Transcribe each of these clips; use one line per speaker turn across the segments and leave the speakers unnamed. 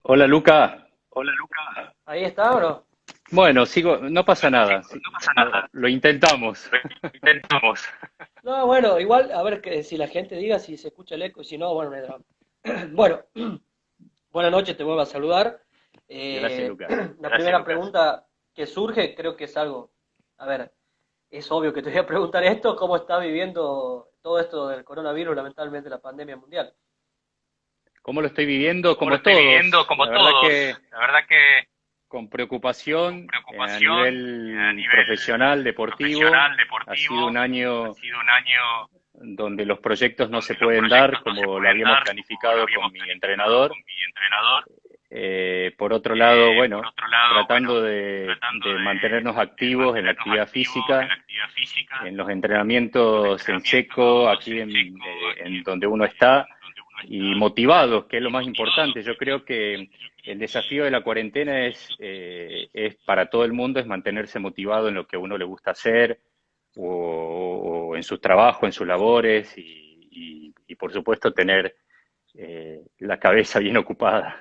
Hola Luca.
Hola Luca. Ahí está, bro.
Bueno, sigo, no pasa
Bueno,
nada,
sigo, no pasa
lo,
nada.
lo intentamos.
Lo intentamos. No, bueno, igual, a ver que si la gente diga si se escucha el eco y si no, bueno, no hay drama. Bueno, buenas noches, te vuelvo a saludar.
Gracias,
Eh,
Luca.
la Gracias, primera Lucas. Pregunta que surge, creo que es algo, a ver, es obvio que te voy a preguntar esto, ¿cómo está viviendo todo esto del coronavirus, lamentablemente la pandemia mundial?
¿Cómo lo estoy viviendo?
¿Cómo lo
Como
estoy viviendo?
todos,
Como
la verdad
todos.
que
La verdad que
con
con
preocupación a
preocupación a
nivel profesional,
nivel
deportivo.
profesional,
Ha sido un
deportivo. Ha
año
sido un año
donde los proyectos no se
donde los
pueden dar
proyectos no se
como lo
pueden
habíamos
dar como lo
planificado con
habíamos
mi
planificado
entrenador.
con mi entrenador.
Por otro lado,
Por
bueno,
otro lado, bueno,
tratando de,
tratando
de mantenernos
de
activos en la
mantenernos
actividad
activos en
física,
la actividad física,
en los
en los
entrenamientos en seco,
entrenamientos
aquí
en seco, aquí
en donde uno está,
en donde uno
y
está,
motivados, que es lo
y
más
motivado,
importante.
que
Yo
es lo más
creo que
importante. Yo creo
el
que
desafío de la cuarentena es para todo el mundo, es mantenerse motivado en lo que a uno le gusta hacer, o en sus trabajos, en sus labores, y por supuesto tener la cabeza bien ocupada.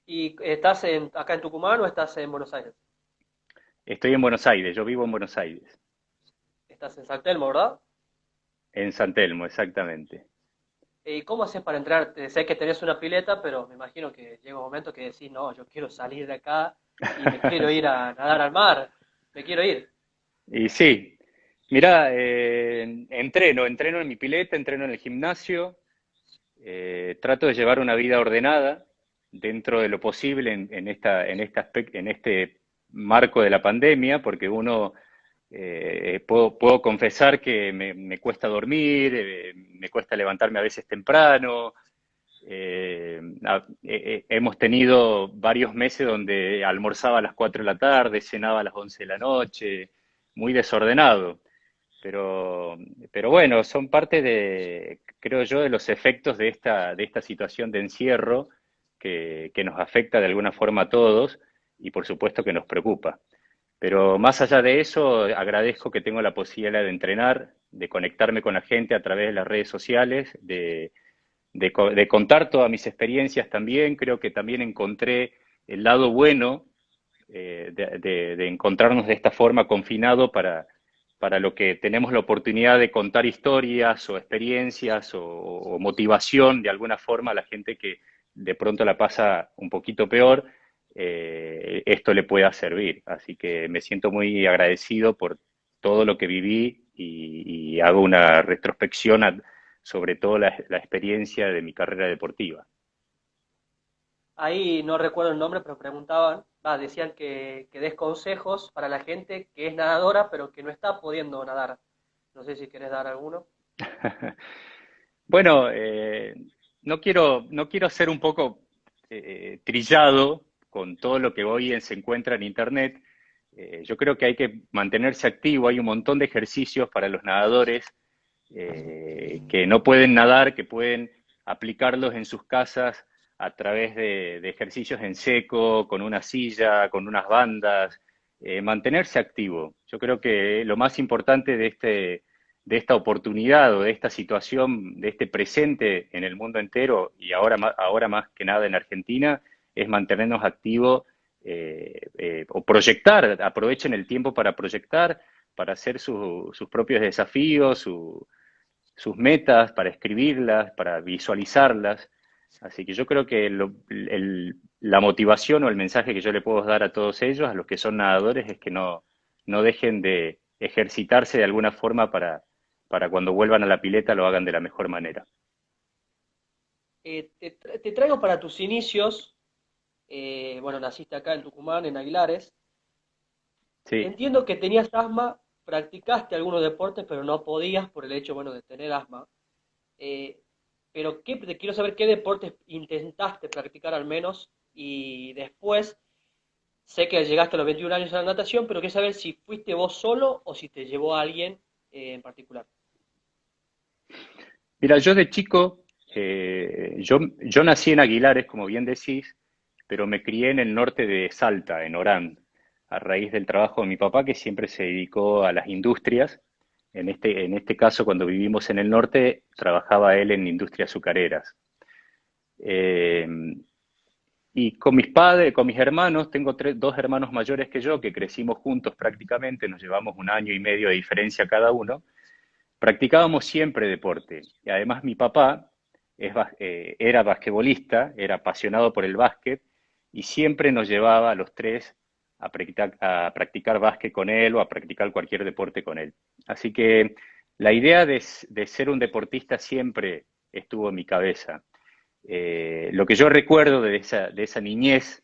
¿Y estás acá en Tucumán o estás en Buenos Aires?
Estoy en Buenos Aires, yo vivo en Buenos Aires,
Estás en San Telmo, ¿verdad?
en San Telmo, exactamente.
¿Y cómo haces para entrar? Sé que tenés una pileta, pero me imagino que llega un momento que decís, no, yo quiero salir de acá y me quiero ir a nadar al mar, me quiero ir.
Y sí, mira, entreno en mi pileta, entreno en el gimnasio, trato de llevar una vida ordenada dentro de lo posible en este marco de la pandemia, porque puedo confesar que me cuesta dormir, me cuesta levantarme a veces temprano. Hemos tenido varios meses donde almorzaba a las 4 de la tarde, cenaba a las 11 de la noche, muy desordenado. Pero, pero bueno, son parte de, creo yo, de los efectos de esta situación de encierro que nos afecta de alguna forma a todos y por supuesto que nos preocupa. Pero más allá de eso, agradezco que tengo la posibilidad de entrenar, de conectarme con la gente a través de las redes sociales, de contar todas mis experiencias también. Creo que también encontré el lado bueno de encontrarnos de esta forma confinado para lo que tenemos la oportunidad de contar historias o experiencias o motivación de alguna forma a la gente que de pronto la pasa un poquito peor. Esto le pueda servir. Así que me siento muy agradecido por todo lo que viví y hago una retrospección sobre todo la experiencia de mi carrera deportiva.
Ahí no recuerdo el nombre, pero preguntaban, decían que des consejos para la gente que es nadadora, pero que no está pudiendo nadar. No sé si querés dar alguno.
Bueno, no quiero ser un poco trillado con todo lo que hoy se encuentra en Internet. Yo creo que hay que mantenerse activo. Hay un montón de ejercicios para los nadadores que no pueden nadar, que pueden aplicarlos en sus casas a través de ejercicios en seco, con una silla, con unas bandas. Mantenerse activo. Yo creo que lo más importante de esta oportunidad o de esta situación, de este presente en el mundo entero y ahora más que nada en Argentina, es mantenernos activos o proyectar, aprovechen el tiempo para proyectar, para hacer sus propios desafíos, sus metas, para escribirlas, para visualizarlas. Así que yo creo que la motivación o el mensaje que yo le puedo dar a todos ellos, a los que son nadadores, es que no dejen de ejercitarse de alguna forma para cuando vuelvan a la pileta lo hagan de la mejor manera.
Te traigo para tus inicios. Bueno, naciste acá en Tucumán, en Aguilares.
Sí.
Entiendo que tenías asma, practicaste algunos deportes, pero no podías por el hecho, bueno, de tener asma. Eh, pero te quiero saber qué deportes intentaste practicar al menos y después sé que llegaste a los 21 años a la natación, pero quiero saber si fuiste vos solo o si te llevó alguien en particular.
Mira, yo de chico, yo nací en Aguilares, como bien decís, pero me crié en el norte de Salta, en Orán, a raíz del trabajo de mi papá, que siempre se dedicó a las industrias. en este caso, cuando vivimos en el norte, trabajaba él en industrias azucareras. Eh, y con mis padres, con mis hermanos, tengo dos hermanos mayores que yo, que crecimos juntos prácticamente, nos llevamos un año y medio de diferencia cada uno. Practicábamos siempre deporte. Y además mi papá era basquetbolista, era apasionado por el básquet y siempre nos llevaba a los tres a practicar básquet con él o a practicar cualquier deporte con él. Así que la idea de ser un deportista siempre estuvo en mi cabeza. Lo que yo recuerdo de esa niñez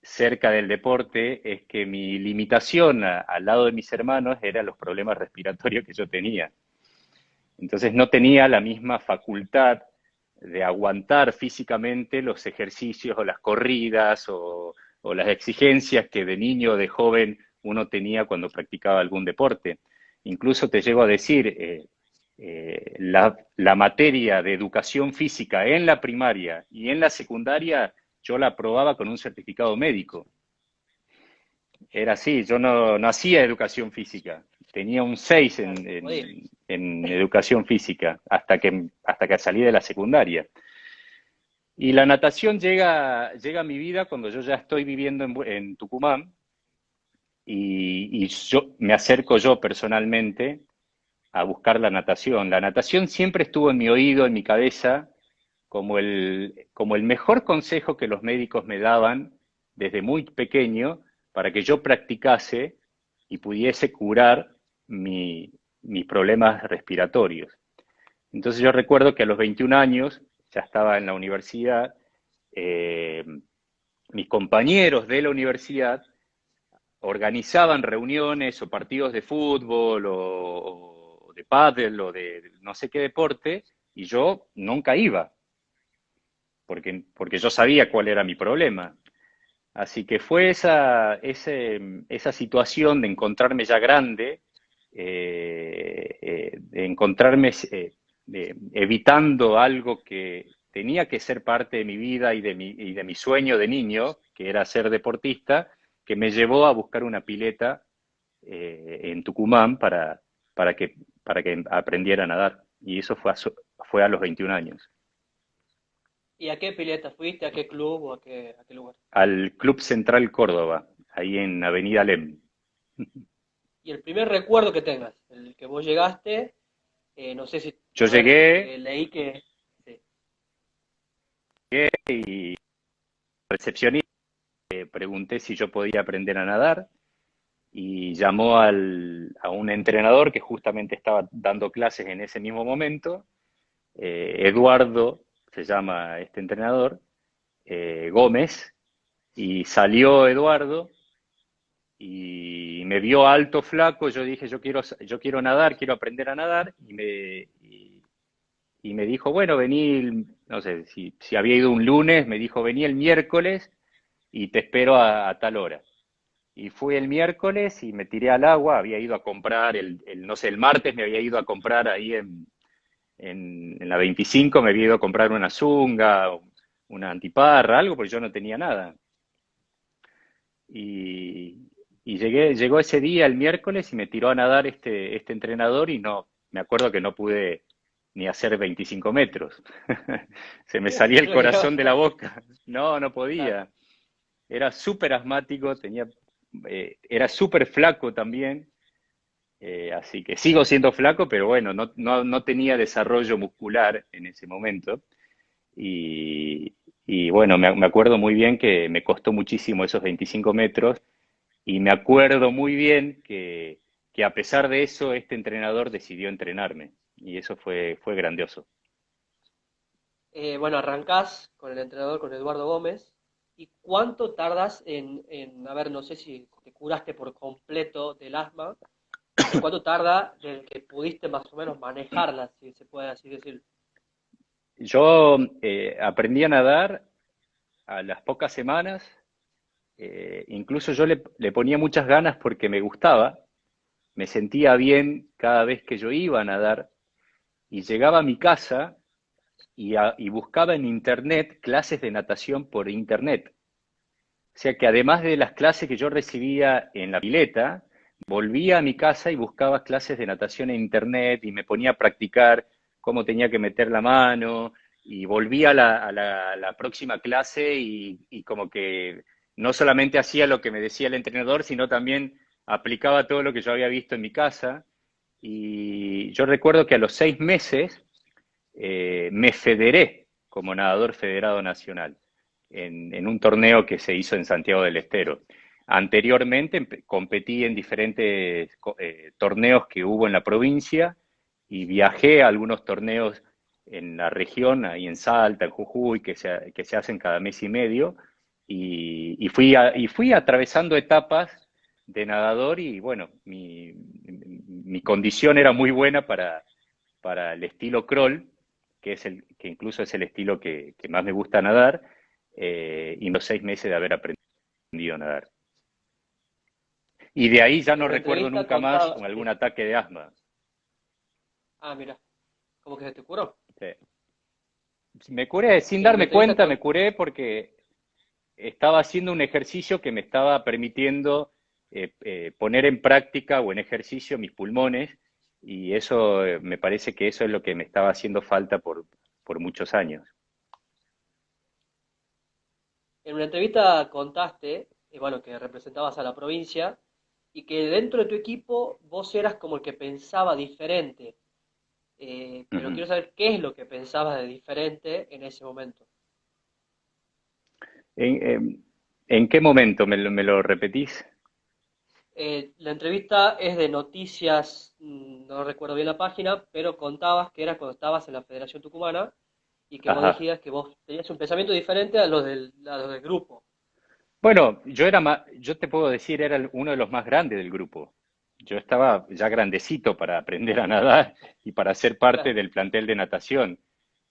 cerca del deporte es que mi limitación al lado de mis hermanos eran los problemas respiratorios que yo tenía. Entonces no tenía la misma facultad de aguantar físicamente los ejercicios o las corridas o las exigencias que de niño o de joven uno tenía cuando practicaba algún deporte. Incluso te llego a decir, la materia de educación física en la primaria y en la secundaria yo la aprobaba con un certificado médico. Era así, yo no hacía educación física, tenía un 6
Claro, no podía.
en educación física hasta que salí de la secundaria. Y la natación llega a mi vida cuando yo ya estoy viviendo en Tucumán y yo me acerco yo personalmente a buscar la natación. La natación siempre estuvo en mi oído, en mi cabeza, como el mejor consejo que los médicos me daban desde muy pequeño para que yo practicase y pudiese curar mis problemas respiratorios. Entonces yo recuerdo que a los 21 años, ya estaba en la universidad, eh, mis compañeros de la universidad organizaban reuniones o partidos de fútbol o de pádel o de no sé qué deporte y yo nunca iba porque yo sabía cuál era mi problema. Así que fue esa situación de encontrarme ya grande, de encontrarme evitando algo que tenía que ser parte de mi vida y de mi sueño de niño, que era ser deportista, que me llevó a buscar una pileta en Tucumán para que aprendiera a nadar. Y eso fue a los 21 años.
¿Y a qué pileta fuiste? ¿A qué club o a qué lugar?
Al Club Central Córdoba, ahí en Avenida Lem.
Y el primer recuerdo que tengas, el que vos llegaste, no sé si,
Yo
a ver,
llegué
leí que... Sí.
y recepcionista, pregunté si yo podía aprender a nadar y llamó a un entrenador que justamente estaba dando clases en ese mismo momento, Eduardo, se llama este entrenador, Gómez, y salió Eduardo y me vio alto, flaco, yo dije, yo quiero nadar, quiero aprender a nadar, y me dijo, bueno, vení, no sé, si había ido un lunes, me dijo, vení el miércoles y te espero a tal hora. Y fui el miércoles y me tiré al agua, había ido a comprar, no sé, el martes me había ido a comprar ahí en la 25, me había ido a comprar una zunga, una antiparra, algo, porque yo no tenía nada. Y, llegó ese día, el miércoles, y me tiró a nadar este entrenador y no, me acuerdo que no pude ni hacer 25 metros. Se me salía el
No llegaba.
corazón de la boca. No, no
Claro.
podía. Era súper asmático, era súper flaco también, así que sigo siendo flaco, pero bueno, no tenía desarrollo muscular en ese momento. Y, y bueno, me acuerdo muy bien que me costó muchísimo esos 25 metros y me acuerdo muy bien que a pesar de eso, este entrenador decidió entrenarme y eso fue grandioso.
Bueno, arrancás con el entrenador, con Eduardo Gómez. ¿Y cuánto tardas a ver, no sé si te curaste por completo del asma, pero cuánto tarda desde que pudiste más o menos manejarla, si se puede así decir?
Yo aprendí a nadar a las pocas semanas, incluso yo le ponía muchas ganas porque me gustaba, me sentía bien cada vez que yo iba a nadar y llegaba a mi casa y buscaba en internet clases de natación por internet. O sea que además de las clases que yo recibía en la pileta, volvía a mi casa y buscaba clases de natación en internet y me ponía a practicar cómo tenía que meter la mano y volvía a la próxima clase y como que no solamente hacía lo que me decía el entrenador, sino también aplicaba todo lo que yo había visto en mi casa. Y yo recuerdo que a los 6 meses me federé como nadador federado nacional en un torneo que se hizo en Santiago del Estero. Anteriormente competí en diferentes torneos que hubo en la provincia y viajé a algunos torneos en la región, ahí en Salta, en Jujuy, que se hacen cada mes y medio, y fui atravesando etapas de nadador y bueno, mi condición era muy buena para el estilo crawl, que incluso es el estilo que más me gusta nadar, y los 6 meses de haber aprendido a nadar. Y de ahí ya
En
no
una
recuerdo
entrevista
nunca más
contabas,
con algún
sí.
ataque de asma.
Ah, mira, como que se te curó.
Sí. Me curé, sin
En una
darme
entrevista
cuenta,
con...
me curé porque estaba haciendo un ejercicio que me estaba permitiendo poner en práctica o en ejercicio mis pulmones, y eso me parece que eso es lo que me estaba haciendo falta por muchos años.
En una entrevista contaste, bueno, que representabas a la provincia y que dentro de tu equipo vos eras como el que pensaba diferente. Pero
Ujú.
quiero saber qué es lo que pensabas de diferente en ese momento.
¿En qué momento me lo repetís?
La entrevista es de Noticias, no recuerdo bien la página, pero contabas que era cuando estabas en la Federación Tucumana y que vos
Ajá.
decías que vos tenías un pensamiento diferente a los del grupo.
Bueno, yo te puedo decir, era uno de los más grandes del grupo. Yo estaba ya grandecito para aprender a nadar y para ser parte
Claro,
del plantel de natación.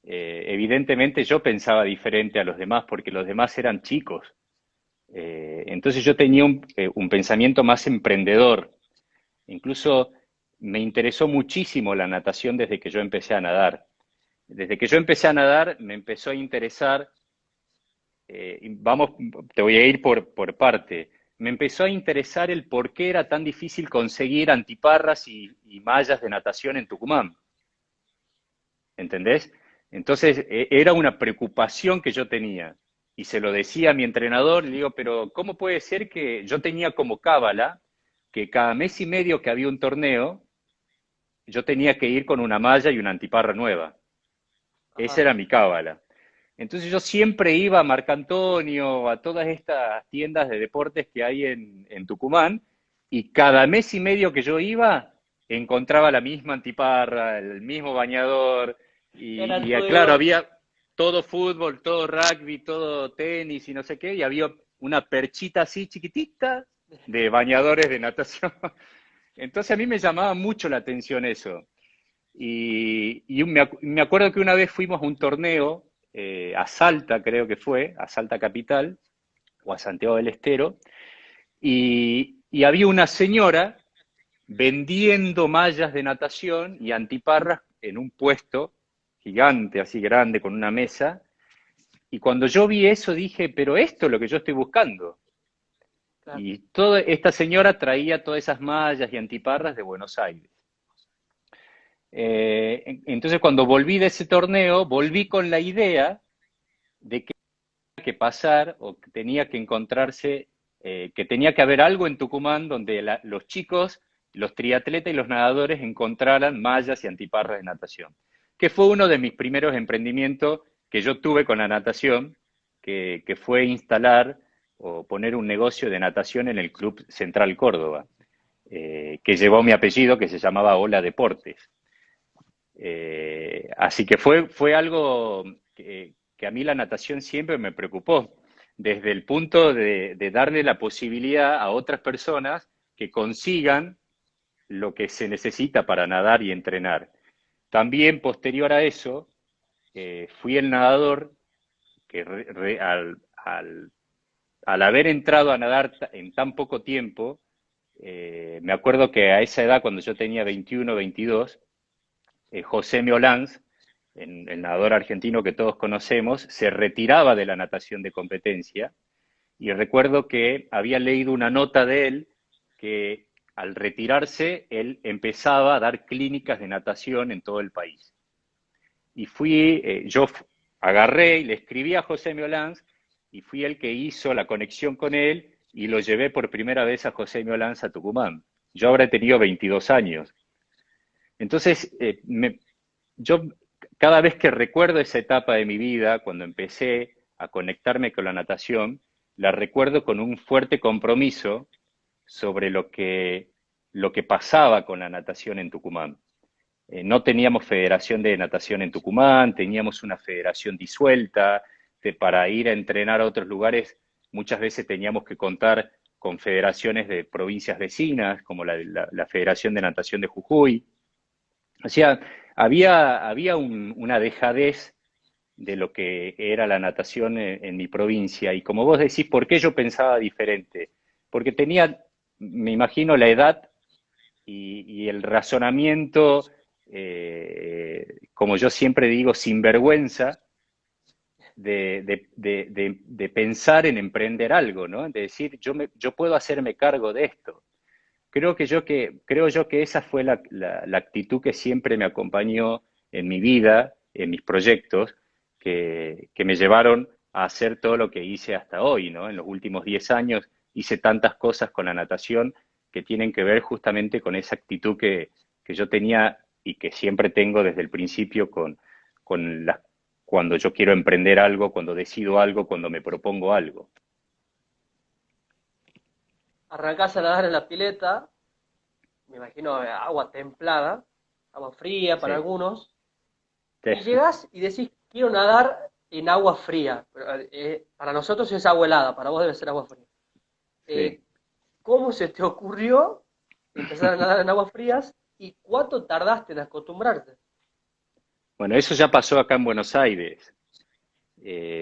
Evidentemente yo pensaba diferente a los demás porque los demás eran chicos. Entonces yo tenía un pensamiento más emprendedor. Incluso me interesó muchísimo la natación desde que yo empecé a nadar. Desde que yo empecé a nadar, me empezó a interesar, vamos, te voy a ir por parte. Me empezó a interesar el por qué era tan difícil conseguir antiparras y mallas de natación en Tucumán. ¿Entendés? Entonces, era una preocupación que yo tenía. Y se lo decía a mi entrenador, le digo, pero ¿cómo puede ser que yo tenía como cábala que cada mes y medio que había un torneo, yo tenía que ir con una malla y una antiparra nueva? Esa
ajá.
era mi cábala. Entonces yo siempre iba a Marcantonio, a todas estas tiendas de deportes que hay en Tucumán, y cada mes y medio que yo iba, encontraba la misma antiparra, el mismo bañador,
Era
claro,
todo.
había todo fútbol, todo rugby, todo tenis y no sé qué, y había una perchita así chiquitita de bañadores de natación. Entonces a mí me llamaba mucho la atención eso. Me acuerdo que una vez fuimos a un torneo, a Salta, creo que fue, a Salta Capital, o a Santiago del Estero, y había una señora vendiendo mallas de natación y antiparras en un puesto gigante, así grande, con una mesa. Y cuando yo vi eso dije, pero esto es lo que yo estoy buscando.
Claro.
Y toda esta señora traía todas esas mallas y antiparras de Buenos Aires. Entonces, cuando volví de ese torneo, volví con la idea de que tenía que pasar o que tenía que encontrarse, que tenía que haber algo en Tucumán donde los chicos, los triatletas y los nadadores encontraran mallas y antiparras de natación, que fue uno de mis primeros emprendimientos que yo tuve con la natación, que fue instalar o poner un negocio de natación en el Club Central Córdoba, que llevó mi apellido, que se llamaba Ola Deportes. Así que fue algo que a mí la natación siempre me preocupó, desde el punto de darle la posibilidad a otras personas que consigan lo que se necesita para nadar y entrenar. También posterior a eso, fui el nadador que al haber entrado a nadar en tan poco tiempo, me acuerdo que a esa edad, cuando yo tenía 21, 22, José Meolans, el nadador argentino que todos conocemos, se retiraba de la natación de competencia y recuerdo que había leído una nota de él que al retirarse, él empezaba a dar clínicas de natación en todo el país. Y yo agarré y le escribí a José Miolanz y fui el que hizo la conexión con él y lo llevé por primera vez a José Miolanz a Tucumán. Yo habré tenido 22 años. Entonces, yo cada vez que recuerdo esa etapa de mi vida, cuando empecé a conectarme con la natación, la recuerdo con un fuerte compromiso sobre lo que pasaba con la natación en Tucumán. No teníamos federación de natación en Tucumán, teníamos una federación disuelta, para ir a entrenar a otros lugares muchas veces teníamos que contar con federaciones de provincias vecinas, como la Federación de Natación de Jujuy. O sea, había una dejadez de lo que era la natación en mi provincia. Y como vos decís, ¿por qué yo pensaba diferente? Porque tenía, me imagino, la edad y el razonamiento, como yo siempre digo, sin vergüenza, de pensar en emprender algo, ¿no? De decir, yo puedo hacerme cargo de esto. Creo yo que esa fue la actitud que siempre me acompañó en mi vida, en mis proyectos, que me llevaron a hacer todo lo que hice hasta hoy, ¿no? En los últimos 10 años hice tantas cosas con la natación que tienen que ver justamente con esa actitud que yo tenía y que siempre tengo desde el principio con cuando yo quiero emprender algo, cuando decido algo, cuando me propongo algo.
Arrancás a nadar en la pileta, me imagino agua templada, agua fría para
Sí,
algunos,
sí,
y llegás y decís, quiero nadar en agua fría. Pero, para nosotros es agua helada, para vos debe ser agua fría.
sí.
Eh, ¿Cómo se te ocurrió empezar a nadar en aguas frías y cuánto tardaste en acostumbrarte?
Bueno, eso ya pasó acá en Buenos Aires.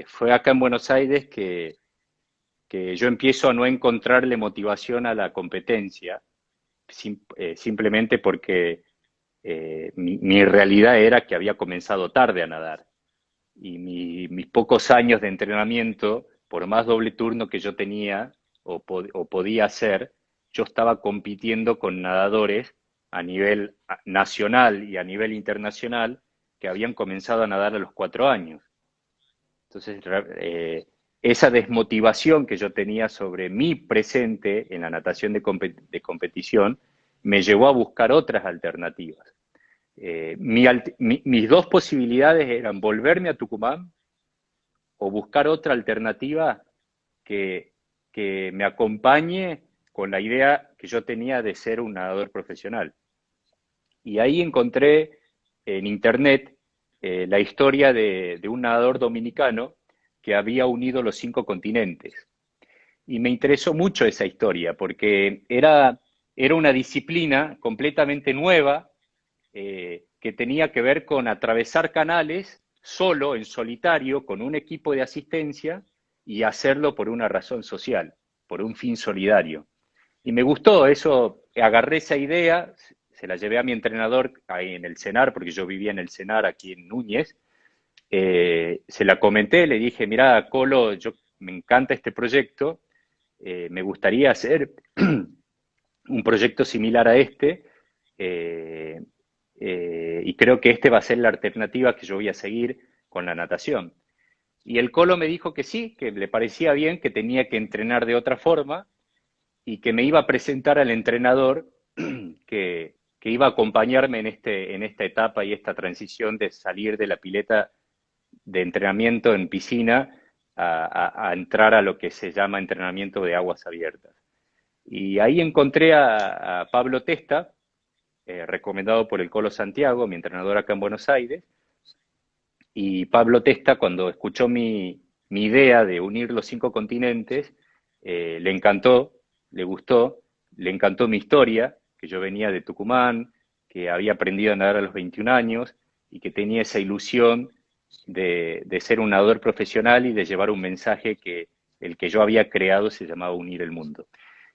Fue acá en Buenos Aires que yo empiezo a no encontrarle motivación a la competencia, simplemente porque mi realidad era que había comenzado tarde a nadar. Y mis pocos años de entrenamiento, por más doble turno que yo tenía o podía hacer, yo estaba compitiendo con nadadores a nivel nacional y a nivel internacional que habían comenzado a nadar a los 4 años. Entonces, esa desmotivación que yo tenía sobre mi presente en la natación de competición me llevó a buscar otras alternativas. Mis dos posibilidades eran volverme a Tucumán o buscar otra alternativa que, que me acompañe con la idea que yo tenía de ser un nadador profesional. Y ahí encontré en internet la historia de un nadador dominicano que había unido los 5 continentes. Y me interesó mucho esa historia porque era una disciplina completamente nueva que tenía que ver con atravesar canales solo, en solitario, con un equipo de asistencia y hacerlo por una razón social, por un fin solidario. Y me gustó eso, agarré esa idea, se la llevé a mi entrenador ahí en el CENAR, porque yo vivía en el CENAR aquí en Núñez, se la comenté, le dije, mira, Colo, me encanta este proyecto, me gustaría hacer un proyecto similar a este, eh, y creo que este va a ser la alternativa que yo voy a seguir con la natación. Y el Colo me dijo que sí, que le parecía bien, que tenía que entrenar de otra forma y que me iba a presentar al entrenador que iba a acompañarme en esta etapa y esta transición de salir de la pileta de entrenamiento en piscina a entrar a lo que se llama entrenamiento de aguas abiertas. Y ahí encontré a Pablo Testa, recomendado por el Colo Santiago, mi entrenador acá en Buenos Aires, y Pablo Testa, cuando escuchó mi idea de unir los 5 continentes, le encantó, le gustó, le encantó mi historia, que yo venía de Tucumán, que había aprendido a nadar a los 21 años y que tenía esa ilusión de ser un nadador profesional y de llevar un mensaje que el que yo había creado se llamaba Unir el Mundo.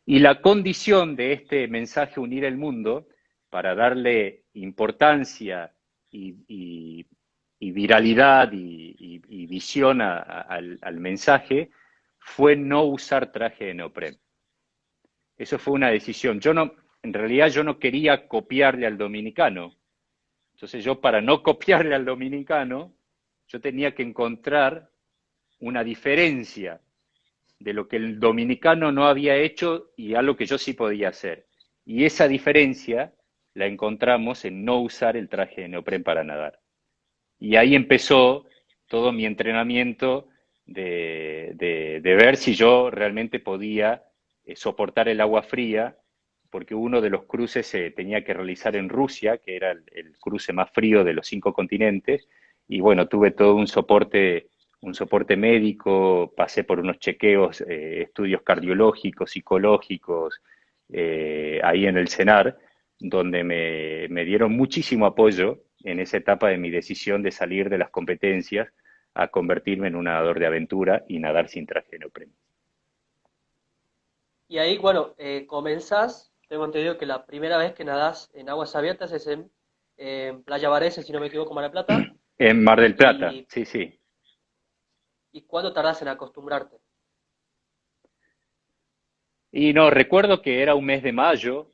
Y la condición de este mensaje Unir el Mundo, para darle importancia y, y viralidad y visión al mensaje, fue no usar traje de neopren. Eso fue una decisión. Yo no, en realidad yo no quería copiarle al dominicano. Entonces yo para no copiarle al dominicano, yo tenía que encontrar una diferencia de lo que el dominicano no había hecho y algo que yo sí podía hacer. Y esa diferencia la encontramos en no usar el traje de neopren para nadar. Y ahí empezó todo mi entrenamiento de ver si yo realmente podía soportar el agua fría, porque uno de los cruces se tenía que realizar en Rusia, que era el cruce más frío de los 5 continentes, y bueno, tuve todo un soporte médico, pasé por unos chequeos, estudios cardiológicos, psicológicos, ahí en el CENAR, donde me dieron muchísimo apoyo en esa etapa de mi decisión de salir de las competencias a convertirme en un nadador de aventura y nadar sin traje de neopreno.
Y ahí, bueno, comenzás, tengo entendido que la primera vez que nadás en aguas abiertas es en Playa Varese, si no me equivoco, Mar del Plata.
En Mar del Plata,
¿Y,
sí, sí.
y cuánto tardás en acostumbrarte?
Y no, recuerdo que era un mes de mayo,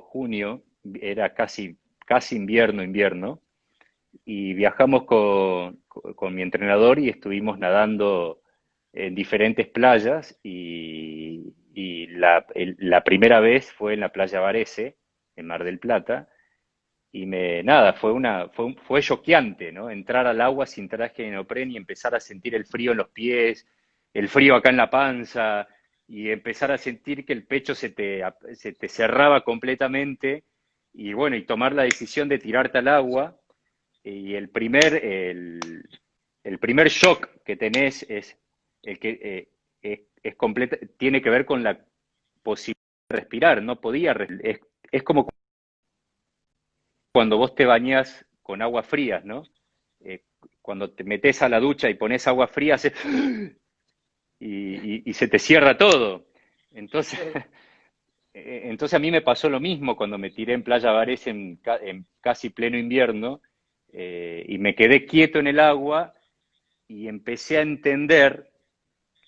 junio, era casi invierno, invierno, y viajamos con mi entrenador y estuvimos nadando en diferentes playas y la primera vez fue en la playa Varese, en Mar del Plata, y nada, fue choqueante, ¿no? Entrar al agua sin traje de neopren y empezar a sentir el frío en los pies, el frío acá en la panza, y empezar a sentir que el pecho se te cerraba completamente, y bueno, y tomar la decisión de tirarte al agua, y el primer shock que tenés es el que tiene que ver con la posibilidad de respirar, no podía, es como cuando vos te bañás con agua frías, ¿no? Eh, Cuando te metes a la ducha y pones agua fría, y se te cierra todo. Entonces, entonces a mí me pasó lo mismo cuando me tiré en Playa Varese en casi pleno invierno, y me quedé quieto en el agua y empecé a entender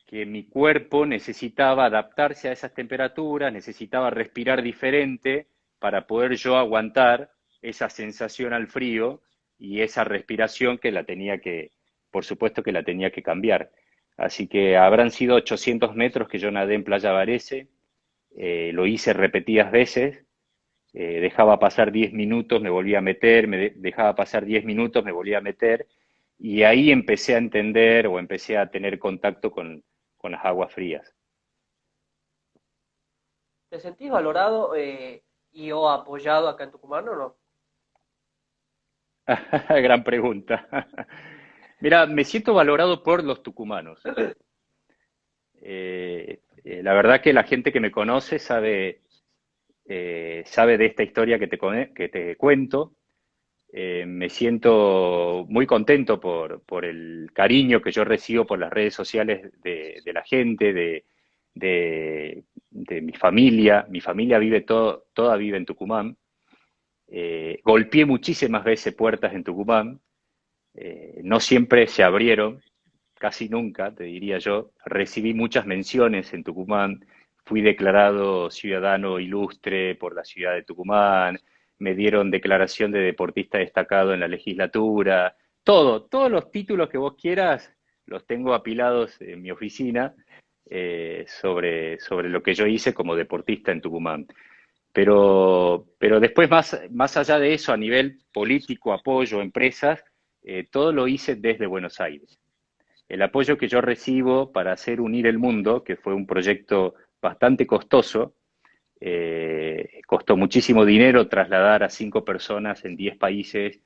que mi cuerpo necesitaba adaptarse a esas temperaturas, necesitaba respirar diferente para poder yo aguantar esa sensación al frío y esa respiración que por supuesto que la tenía que cambiar. Así que habrán sido 800 metros que yo nadé en Playa Varese, lo hice repetidas veces, dejaba pasar 10 minutos, me volvía a meter, dejaba pasar 10 minutos, me volvía a meter, y ahí empecé a entender o empecé a tener contacto con las aguas frías.
¿Te sentís valorado y o apoyado acá en Tucumán o no?
Gran pregunta. Mira, me siento valorado por los tucumanos. La verdad que la gente que me conoce sabe de esta historia que te cuento. Me siento muy contento por el cariño que yo recibo por las redes sociales de la gente, de mi familia. Mi familia toda vive en Tucumán. Golpeé muchísimas veces puertas en Tucumán. No siempre se abrieron, casi nunca, te diría yo. Recibí muchas menciones en Tucumán. Fui declarado ciudadano ilustre por la ciudad de Tucumán. Me dieron declaración de deportista destacado en la legislatura. Todos los títulos que vos quieras los tengo apilados en mi oficina, sobre lo que yo hice como deportista en Tucumán. Pero después, más allá de eso, a nivel político, apoyo, empresas, todo lo hice desde Buenos Aires. El apoyo que yo recibo para hacer Unir el Mundo, que fue un proyecto bastante costoso, costó muchísimo dinero trasladar a 5 personas en 10 países,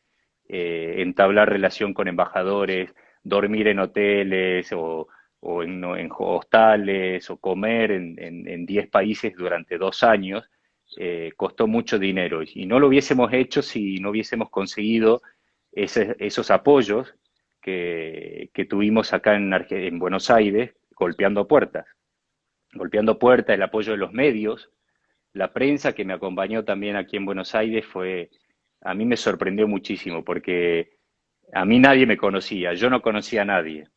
entablar relación con embajadores, dormir en hoteles o en hostales o comer en 10 países durante 2 años. Costó mucho dinero y no lo hubiésemos hecho si no hubiésemos conseguido esos apoyos que tuvimos acá en Buenos Aires, golpeando puertas, el apoyo de los medios, la prensa que me acompañó también aquí en Buenos Aires a mí me sorprendió muchísimo porque a mí nadie me conocía, yo no conocía a nadie.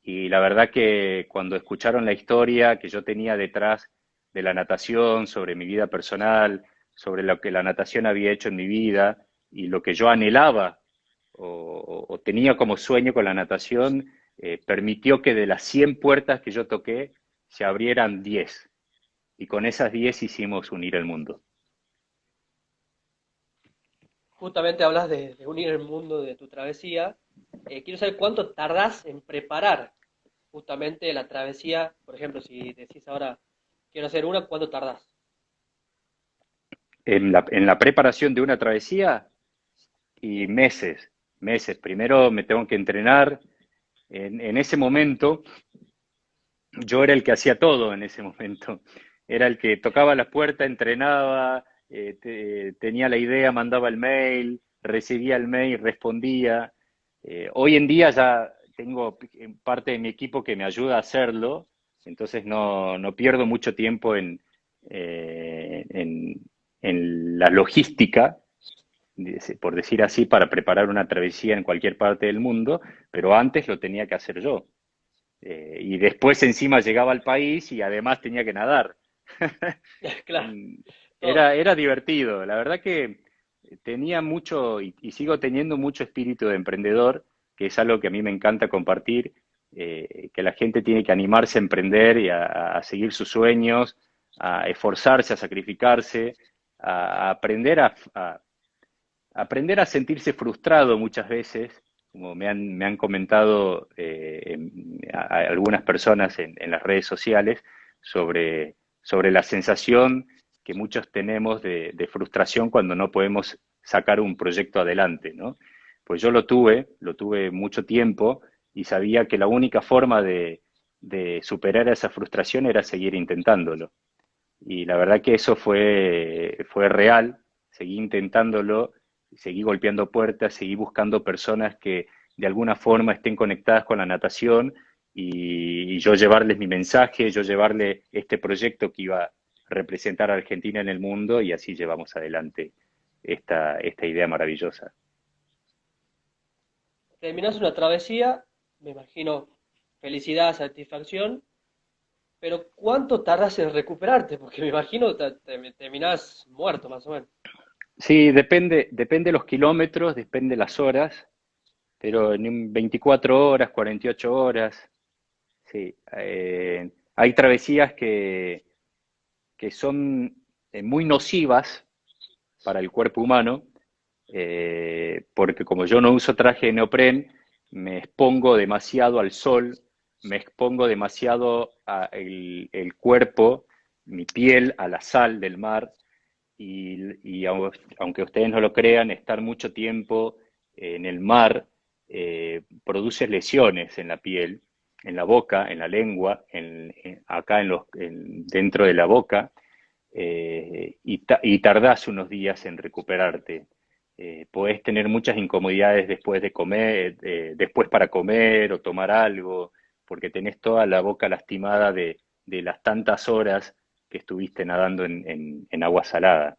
Y la verdad que cuando escucharon la historia que yo tenía detrás de la natación, sobre mi vida personal, sobre lo que la natación había hecho en mi vida y lo que yo anhelaba o tenía como sueño con la natación, permitió que de las 100 puertas que yo toqué se abrieran 10 y con esas 10 hicimos unir el mundo.
Justamente hablas de unir el mundo de tu travesía. Quiero saber cuánto tardás en preparar justamente la travesía. Por ejemplo, si decís ahora quiero hacer una, ¿cuánto tardás?
En la preparación de una travesía y meses, meses. Primero me tengo que entrenar. En ese momento yo era el que hacía todo en ese momento. Era el que tocaba las puertas, entrenaba, tenía la idea, mandaba el mail, recibía el mail, respondía. Hoy en día ya tengo parte de mi equipo que me ayuda a hacerlo, entonces no pierdo mucho tiempo en, en la logística, por decir así, para preparar una travesía en cualquier parte del mundo, pero antes lo tenía que hacer yo. Y después encima llegaba al país y además tenía que nadar.
Claro, todo.
Era divertido. La verdad que tenía mucho y sigo teniendo mucho espíritu de emprendedor, que es algo que a mí me encanta compartir, que la gente tiene que animarse a emprender y a seguir sus sueños, a esforzarse, a sacrificarse, a aprender aprender a sentirse frustrado muchas veces, como me han comentado algunas personas en las redes sociales, sobre la sensación que muchos tenemos de frustración cuando no podemos sacar un proyecto adelante, ¿no? Pues yo lo tuve mucho tiempo y sabía que la única forma de superar esa frustración era seguir intentándolo. Y la verdad que eso fue real, seguí intentándolo, seguí golpeando puertas, seguí buscando personas que de alguna forma estén conectadas con la natación y yo llevarles mi mensaje, yo llevarle este proyecto que iba a representar a Argentina en el mundo y así llevamos adelante esta idea maravillosa.
Terminás una travesía, me imagino felicidad, satisfacción, pero ¿cuánto tardas en recuperarte? Porque me imagino terminás muerto más o menos.
Sí, depende los kilómetros, depende las horas, pero en 24 horas, 48 horas. Sí, hay travesías que son muy nocivas para el cuerpo humano, porque como yo no uso traje de neopren, me expongo demasiado al sol, me expongo demasiado el cuerpo, mi piel, a la sal del mar, aunque ustedes no lo crean, estar mucho tiempo en el mar produce lesiones en la piel, en la boca, en la lengua, acá dentro de la boca, y tardás unos días en recuperarte. Podés tener muchas incomodidades después de comer, después para comer o tomar algo, porque tenés toda la boca lastimada de las tantas horas que estuviste nadando en agua salada.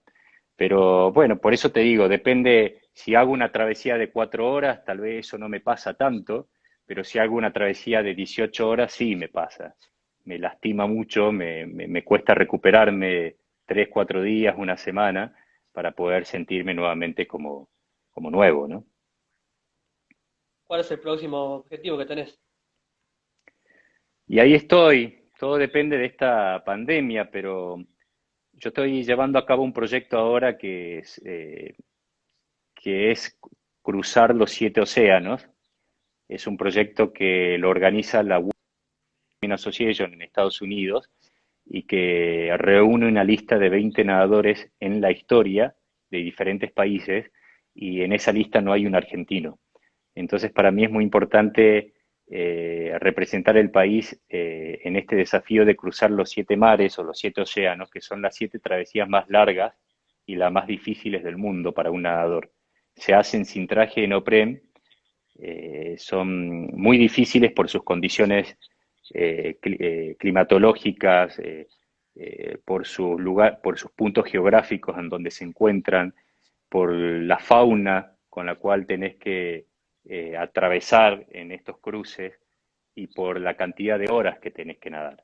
Pero bueno, por eso te digo, depende, si hago una travesía de 4 horas, tal vez eso no me pasa tanto, pero si hago una travesía de 18 horas, sí me pasa. Me lastima mucho, me cuesta recuperarme 3, 4 días, una semana, para poder sentirme nuevamente como nuevo, ¿no?
¿Cuál es el próximo objetivo que tenés?
Y ahí estoy, todo depende de esta pandemia, pero yo estoy llevando a cabo un proyecto ahora que es cruzar los 7 océanos. Es un proyecto que lo organiza la Women Association en Estados Unidos y que reúne una lista de 20 nadadores en la historia de diferentes países y en esa lista no hay un argentino. Entonces, para mí es muy importante representar el país en este desafío de cruzar los 7 mares o los 7 océanos, que son las 7 travesías más largas y las más difíciles del mundo para un nadador. Se hacen sin traje de neopren, son muy difíciles por sus condiciones climatológicas, por sus puntos geográficos en donde se encuentran, por la fauna con la cual tenés que atravesar en estos cruces y por la cantidad de horas que tenés que nadar.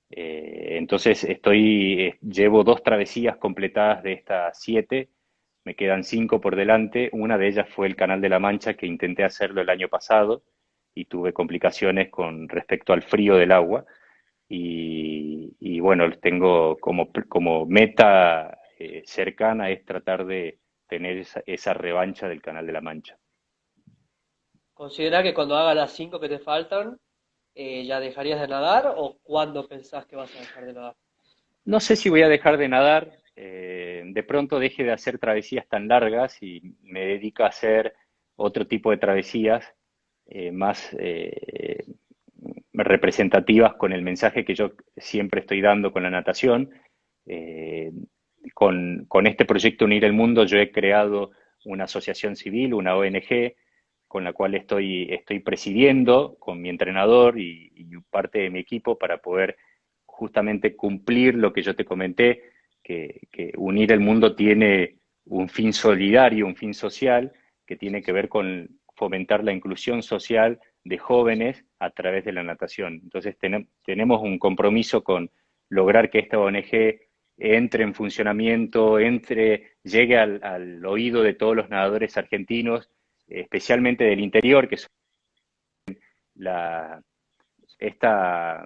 Entonces llevo 2 travesías completadas de estas 7, me quedan 5 por delante. Una de ellas fue el Canal de la Mancha, que intenté hacerlo el año pasado y tuve complicaciones con respecto al frío del agua. Y bueno, tengo como meta cercana es tratar de tener esa revancha del Canal de la Mancha.
¿Considera que cuando hagas las 5 que te faltan, ya dejarías de nadar o cuándo pensás que vas a dejar de nadar?
No sé si voy a dejar de nadar, de pronto deje de hacer travesías tan largas y me dedico a hacer otro tipo de travesías más representativas con el mensaje que yo siempre estoy dando con la natación. Eh, con este proyecto Unir el Mundo yo he creado una asociación civil, una ONG, con la cual estoy presidiendo con mi entrenador y parte de mi equipo para poder justamente cumplir lo que yo te comenté, que Unir el Mundo tiene un fin solidario, un fin social, que tiene que ver con fomentar la inclusión social de jóvenes a través de la natación. Entonces tenemos un compromiso con lograr que esta ONG entre en funcionamiento, llegue al oído de todos los nadadores argentinos, especialmente del interior, que son la, esta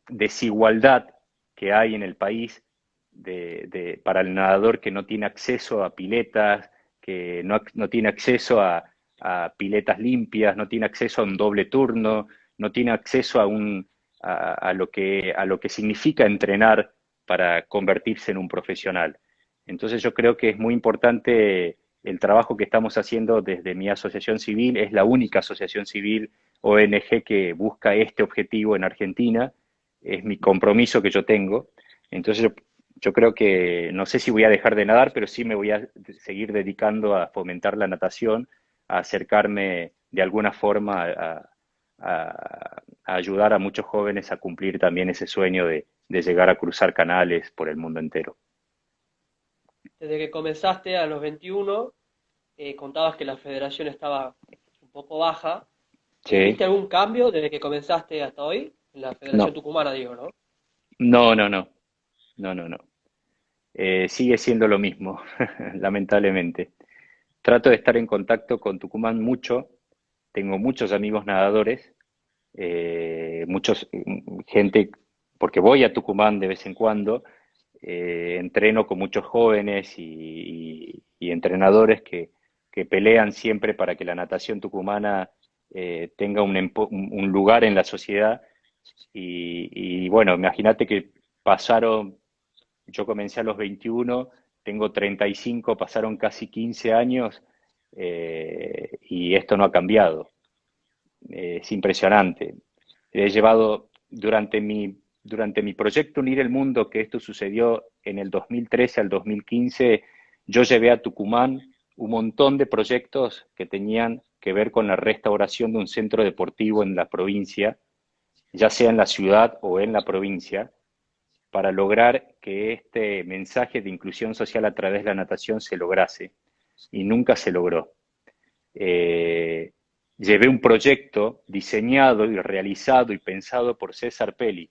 desigualdad que hay en el país para el nadador que no tiene acceso a piletas, que no tiene acceso a piletas limpias, no tiene acceso a un doble turno, no tiene acceso a lo que significa entrenar para convertirse en un profesional. Entonces yo creo que es muy importante el trabajo que estamos haciendo desde mi asociación civil. Es la única asociación civil ONG que busca este objetivo en Argentina. Es mi compromiso que yo tengo. Entonces yo creo que no sé si voy a dejar de nadar, pero sí me voy a seguir dedicando a fomentar la natación, a acercarme de alguna forma a ayudar a muchos jóvenes a cumplir también ese sueño de llegar a cruzar canales por el mundo entero.
Desde que comenzaste a los 21, contabas que la federación estaba un poco baja. ¿Viste
Sí,
algún cambio desde que comenzaste hasta hoy? En la Federación
no,
Tucumana, digo, ¿no?
no, no, no, no, no, no. Sigue siendo lo mismo, lamentablemente. Trato de estar en contacto con Tucumán mucho, tengo muchos amigos nadadores, gente, porque voy a Tucumán de vez en cuando, entreno con muchos jóvenes y entrenadores que pelean siempre para que la natación tucumana tenga un lugar en la sociedad. Y bueno, imagínate que pasaron, yo comencé a los 21, tengo 35, pasaron casi 15 años y esto no ha cambiado. Es impresionante. He llevado durante mi proyecto Unir el Mundo, que esto sucedió en el 2013 al 2015, yo llevé a Tucumán un montón de proyectos que tenían que ver con la restauración de un centro deportivo en la provincia, ya sea en la ciudad o en la provincia, para lograr que este mensaje de inclusión social a través de la natación se lograse. Y nunca se logró. Eh, Llevé un proyecto diseñado y realizado y pensado por César Pelli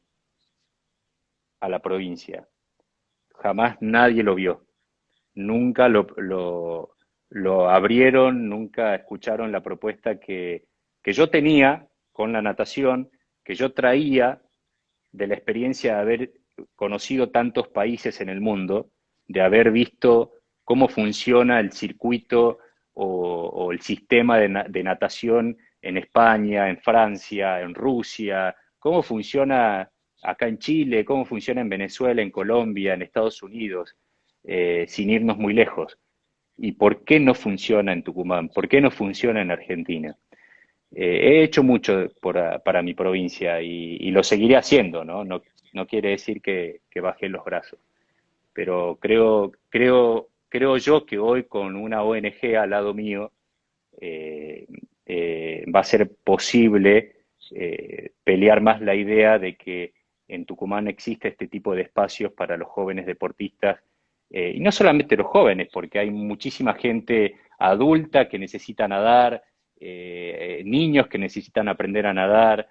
a la provincia. Jamás nadie lo vio, nunca lo abrieron, nunca escucharon la propuesta que yo tenía con la natación, que yo traía de la experiencia de haber conocido tantos países en el mundo, de haber visto cómo funciona el circuito o el sistema de natación en España, en Francia, en Rusia, cómo funciona acá en Chile, cómo funciona en Venezuela, en Colombia, en Estados Unidos, sin irnos muy lejos. ¿Y por qué no funciona en Tucumán? ¿Por qué no funciona en Argentina? He hecho mucho para mi provincia y lo seguiré haciendo, ¿no? No quiere decir que bajé los brazos, pero creo yo que hoy con una ONG al lado mío eh, va a ser posible pelear más la idea de que en Tucumán existe este tipo de espacios para los jóvenes deportistas, y no solamente los jóvenes, porque hay muchísima gente adulta que necesita nadar, niños que necesitan aprender a nadar.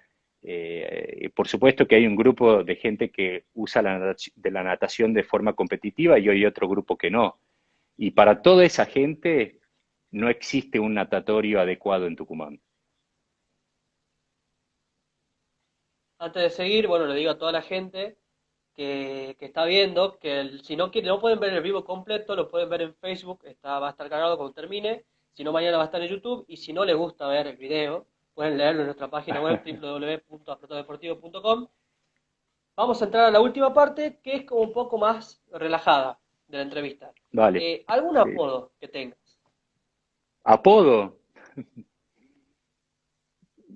Por supuesto que hay un grupo de gente que usa la natación de forma competitiva y hay otro grupo que no. Y para toda esa gente no existe un natatorio adecuado en Tucumán.
Antes de seguir, bueno, le digo a toda la gente que está viendo que si no quieren, no pueden ver el vivo completo, lo pueden ver en Facebook, va a estar cargado cuando termine, si no mañana va a estar en YouTube, y si no les gusta ver el video, pueden leerlo en nuestra página web www.afrotodeportivo.com. Vamos a entrar a la última parte, que es como un poco más relajada de la entrevista.
Vale,
¿Algún
sí.
apodo que tengas?
¿Apodo?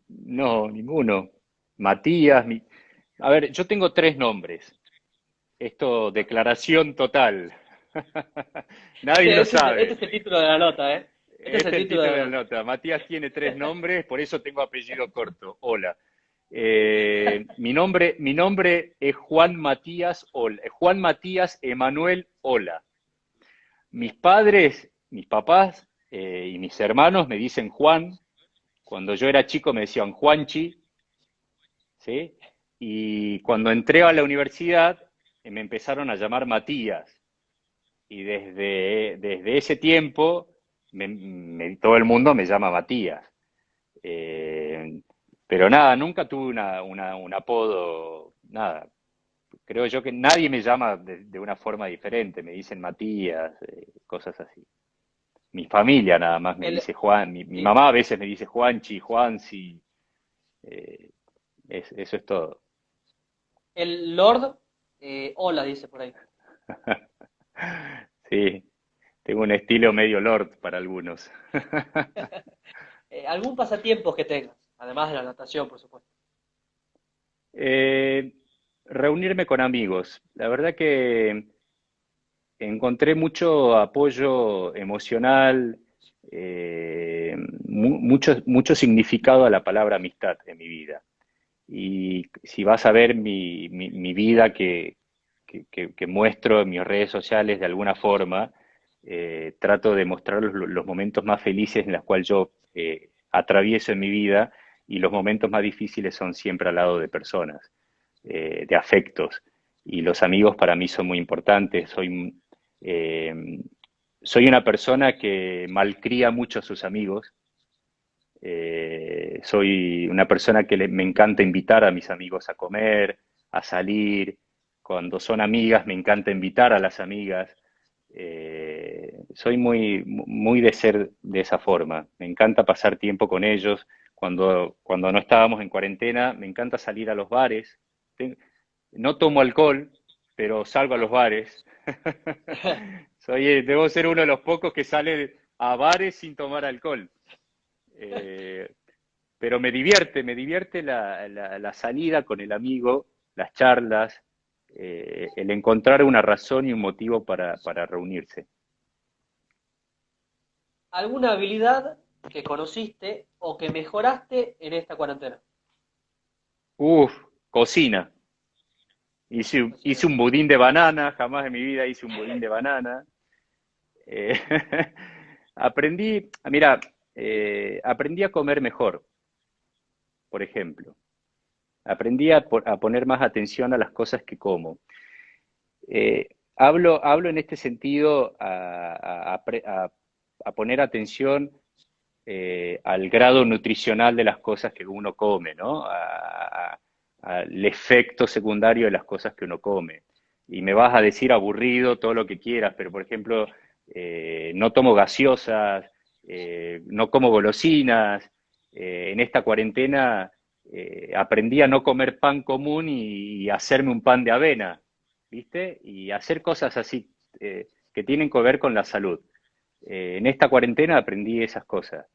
No, ninguno. Matías, a ver, yo tengo tres nombres. Esto, declaración total. Nadie lo
Este
sabe.
es el título de la nota, ¿eh? Este es el
Este es el
título de
título
la
de la
nota.
nota. Matías tiene tres nombres, por eso tengo apellido corto. Hola. Mi nombre es Juan Matías Ola, Juan Matías Emanuel Ola. Mis padres, mis papás y mis hermanos me dicen Juan. Cuando yo era chico me decían Juanchi, ¿sí? Y cuando entré a la universidad me empezaron a llamar Matías. Y desde ese tiempo todo el mundo me llama Matías. Eh, pero nada, nunca tuve un apodo, nada. Creo yo que nadie me llama de una forma diferente, me dicen Matías, cosas así. Mi familia nada más me
El,
dice Juan, mi
sí,
mamá a veces me dice Juanchi, Juansi, eh, eso es todo.
el Lord, hola, dice por ahí.
Sí, tengo un estilo medio lord para algunos.
¿Algún pasatiempo que tengas? Además de la natación, por supuesto.
Eh, Reunirme con amigos. La verdad que encontré mucho apoyo emocional, mucho significado a la palabra amistad en mi vida. Y si vas a ver mi vida que muestro en mis redes sociales de alguna forma, trato de mostrar los momentos más felices en los cuales yo atravieso en mi vida y los momentos más difíciles son siempre al lado de personas, de afectos. Y los amigos para mí son muy importantes. Eh, soy una persona que malcría mucho a sus amigos. Soy una persona que me encanta invitar a mis amigos a comer, a salir. Cuando son amigas, me encanta invitar a las amigas. Soy muy de ser de esa forma. Me encanta pasar tiempo con ellos. Cuando no estábamos en cuarentena, me encanta salir a los bares. No tomo alcohol, pero salgo a los bares. Debo ser uno de los pocos que sale a bares sin tomar alcohol. Eh, pero me divierte la salida con el amigo, las charlas, el encontrar una razón y un motivo para reunirse.
¿Alguna habilidad que conociste o que mejoraste en esta cuarentena?
Uf, cocina. Hice
Cocina.
un budín de banana, jamás en mi vida hice un budín de banana. Eh, mira, aprendí a comer mejor, por ejemplo. Aprendí a poner más atención a las cosas que como. Hablo en este sentido a poner atención al grado nutricional de las cosas que uno come, ¿no? Al efecto secundario de las cosas que uno come. Y me vas a decir aburrido todo lo que quieras, pero por ejemplo, no tomo gaseosas, no como golosinas. En esta cuarentena aprendí a no comer pan común y hacerme un pan de avena, ¿viste? Y hacer cosas así que tienen que ver con la salud. En esta cuarentena aprendí esas cosas.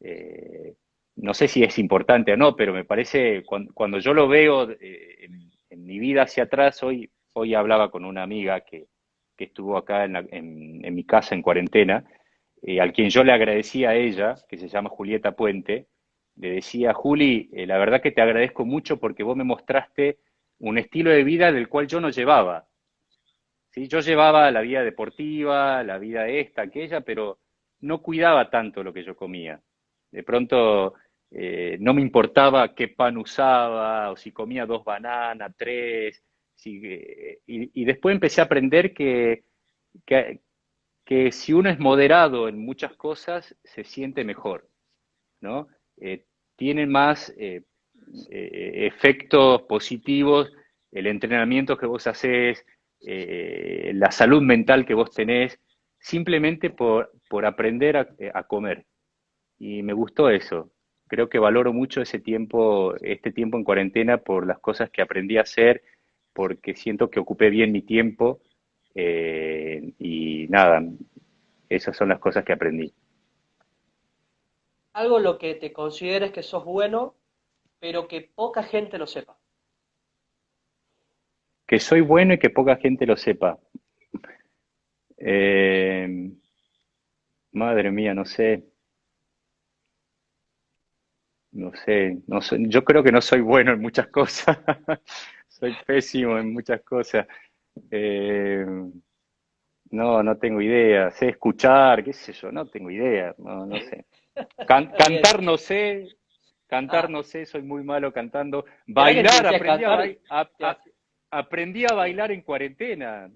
Eh, no sé si es importante o no, pero me parece, cuando yo lo veo en mi vida hacia atrás, hoy hablaba con una amiga que estuvo acá en mi casa en cuarentena, al quien yo le agradecía a ella, que se llama Julieta Puente, le decía, Juli, la verdad que te agradezco mucho porque vos me mostraste un estilo de vida del cual yo no llevaba. ¿Sí? Yo llevaba la vida deportiva, la vida esta, aquella, pero no cuidaba tanto lo que yo comía. De pronto no me importaba qué pan usaba, o si comía dos bananas, tres, y después empecé a aprender que, que si uno es moderado en muchas cosas, se siente mejor, ¿no? Tiene más efectos positivos el entrenamiento que vos haces, la salud mental que vos tenés, simplemente por aprender a comer. Y me gustó eso. Creo que valoro mucho ese tiempo, este tiempo en cuarentena por las cosas que aprendí a hacer, porque siento que ocupé bien mi tiempo y nada, esas son las cosas que aprendí.
Algo lo que te consideres que sos bueno, pero que poca gente lo sepa.
Que soy bueno y que poca gente lo sepa. Eh, Madre mía, no sé, no sé, no soy, yo creo que no soy bueno en muchas cosas. Soy pésimo en muchas cosas. Eh, no, no tengo idea. Sé escuchar, qué sé yo, no tengo idea. No, no sé.
Está bien.
Cantar
Ah,
no sé, soy muy malo cantando.
mirá que si
Bailar,
decías cantar, te hace-
aprendí a bailar en cuarentena.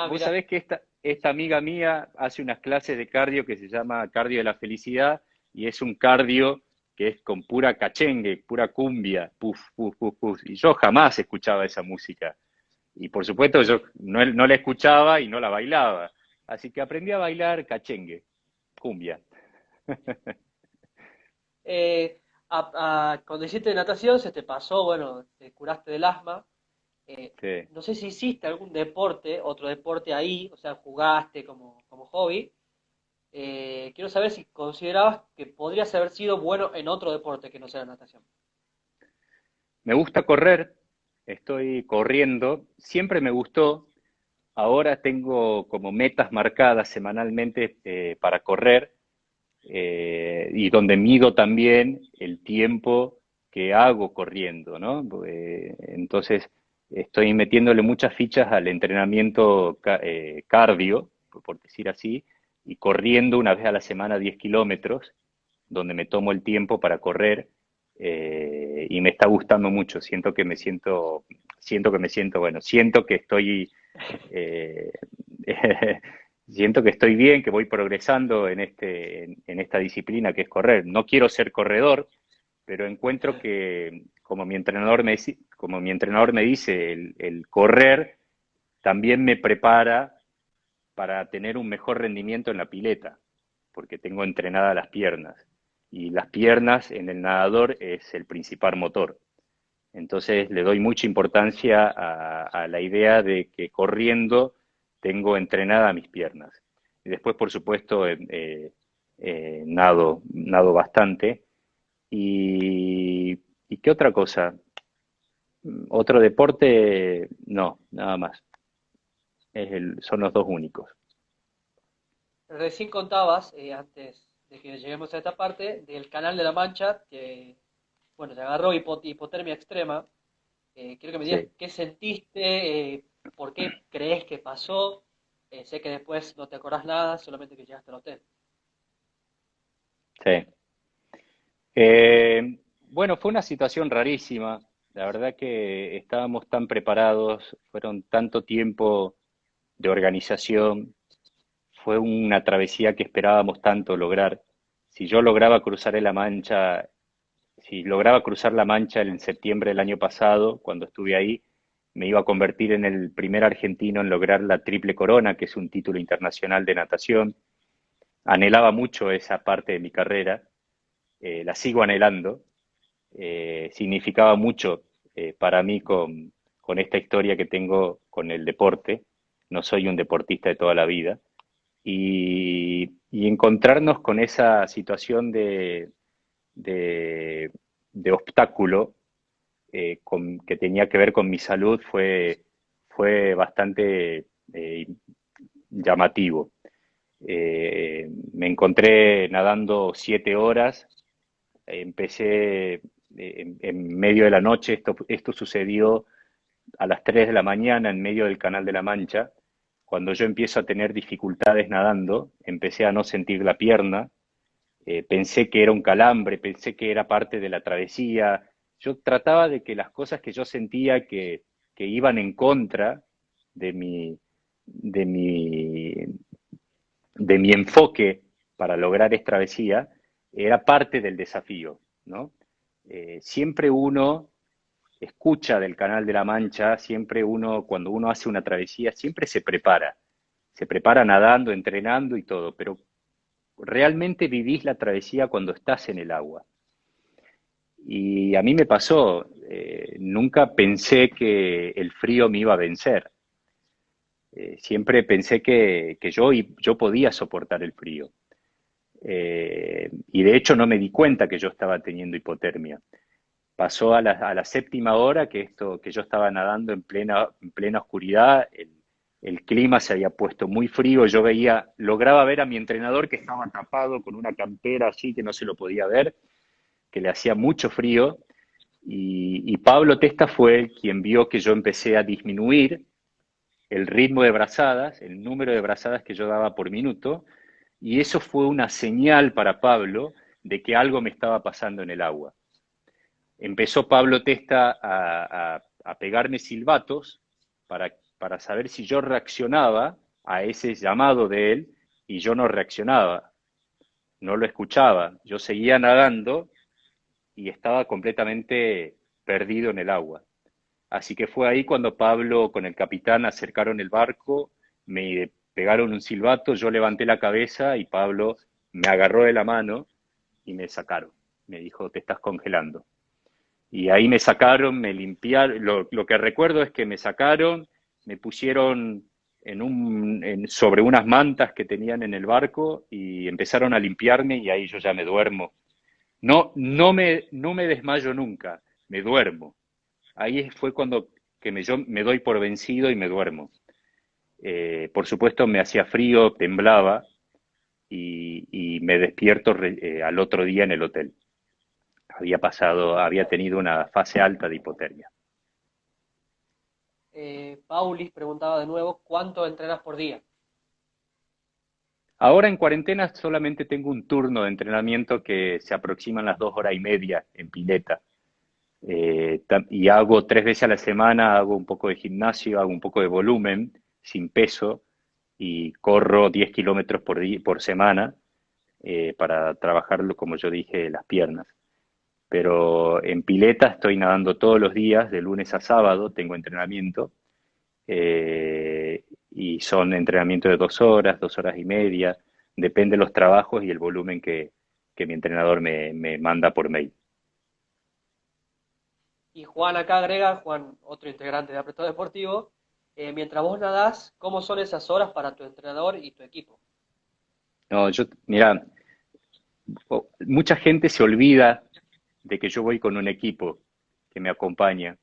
Vos
mira.
sabés que esta amiga mía hace unas clases de cardio que se llama Cardio de la Felicidad y es un cardio que es con pura cachengue, pura cumbia, puf, puf, puf, puf. Y yo jamás escuchaba esa música. Y por supuesto yo no la escuchaba y no la bailaba. Así que aprendí a bailar cachengue, cumbia.
Cuando hiciste natación se te pasó, bueno, te curaste del asma.
Sí.
No sé si hiciste algún deporte, otro deporte ahí, o sea, jugaste como hobby. Quiero saber si considerabas que podrías haber sido bueno en otro deporte que no sea natación.
Me gusta correr, estoy corriendo, siempre me gustó. Ahora tengo como metas marcadas semanalmente para correr y donde mido también el tiempo que hago corriendo, ¿no? Entonces estoy metiéndole muchas fichas al entrenamiento cardio, por decir así, y corriendo una vez a la semana 10 kilómetros, donde me tomo el tiempo para correr y me está gustando mucho. Siento que me siento, bueno, siento que estoy eh, siento que estoy bien, que voy progresando en esta disciplina que es correr. No quiero ser corredor, pero encuentro que, como mi entrenador me dice, el correr también me prepara para tener un mejor rendimiento en la pileta, porque tengo entrenadas las piernas. Y las piernas en el nadador es el principal motor. Entonces le doy mucha importancia a la idea de que corriendo tengo entrenada mis piernas. Y después, por supuesto, nado bastante. Y, ¿Y qué otra cosa? Otro deporte, no, nada más. Son los dos únicos.
Recién contabas, antes de que lleguemos a esta parte, del Canal de la Mancha, que, bueno, te agarró hipotermia extrema. Quiero que me digas
Sí,
qué sentiste, por qué crees que pasó. Sé que después no te acordás nada, solamente que llegaste al hotel.
sí. Bueno, fue una situación rarísima. La verdad que estábamos tan preparados, fueron tanto tiempo de organización, fue una travesía que esperábamos tanto lograr. Si yo lograba cruzar la Mancha, si lograba cruzar la Mancha en septiembre del año pasado, cuando estuve ahí, me iba a convertir en el primer argentino en lograr la Triple Corona, que es un título internacional de natación. Anhelaba mucho esa parte de mi carrera, la sigo anhelando. Significaba mucho para mí con esta historia que tengo con el deporte. No soy un deportista de toda la vida y encontrarnos con esa situación de, de obstáculo que tenía que ver con mi salud fue bastante llamativo. Me encontré nadando 7 horas, empecé en medio de la noche, esto sucedió a las 3 de la mañana en medio del Canal de la Mancha. Cuando yo empiezo a tener dificultades nadando, empecé a no sentir la pierna, pensé que era un calambre, pensé que era parte de la travesía. Yo trataba de que las cosas que yo sentía que iban en contra de mi, de mi, de mi enfoque para lograr esta travesía, era parte del desafío, ¿no? Siempre uno escucha del Canal de la Mancha, siempre uno, cuando uno hace una travesía, siempre se prepara nadando, entrenando y todo, pero realmente vivís la travesía cuando estás en el agua. Y a mí me pasó, nunca pensé que el frío me iba a vencer. Siempre pensé que yo podía soportar el frío. Y de hecho no me di cuenta que yo estaba teniendo hipotermia. Pasó a la séptima hora que yo estaba nadando en plena oscuridad, el clima se había puesto muy frío, yo lograba ver a mi entrenador que estaba tapado con una campera así que no se lo podía ver, que le hacía mucho frío, y Pablo Testa fue el quien vio que yo empecé a disminuir el ritmo de brazadas, el número de brazadas que yo daba por minuto, y eso fue una señal para Pablo de que algo me estaba pasando en el agua. Empezó Pablo Testa a pegarme silbatos para saber si yo reaccionaba a ese llamado de él, y yo no reaccionaba, no lo escuchaba. Yo seguía nadando y estaba completamente perdido en el agua. Así que fue ahí cuando Pablo con el capitán acercaron el barco, me pegaron un silbato, yo levanté la cabeza y Pablo me agarró de la mano y me sacaron. Me dijo, te estás congelando. Y ahí me sacaron, me limpiaron. Lo que recuerdo es que me sacaron, me pusieron sobre unas mantas que tenían en el barco y empezaron a limpiarme y ahí yo ya me duermo. No me desmayo nunca, me duermo. Ahí fue cuando yo me doy por vencido y me duermo. Por supuesto me hacía frío, temblaba y me despierto al otro día en el hotel. Había tenido una fase alta de hipotermia.
Paulis preguntaba de nuevo, ¿cuánto entrenas por día?
Ahora en cuarentena solamente tengo un turno de entrenamiento que se aproximan las 2 horas y media en pileta. Y hago 3 veces a la semana, hago un poco de gimnasio, hago un poco de volumen sin peso y corro 10 kilómetros por semana para trabajarlo, como yo dije, las piernas. Pero en pileta estoy nadando todos los días, de lunes a sábado, tengo entrenamiento y son entrenamientos de 2 horas, 2 horas y media, depende de los trabajos y el volumen que mi entrenador me manda por mail.
Y Juan acá agrega, Juan, otro integrante de Apretado Deportivo, mientras vos nadás, ¿cómo son esas horas para tu entrenador y tu equipo?
No, mira, mucha gente se olvida de que yo voy con un equipo que me acompaña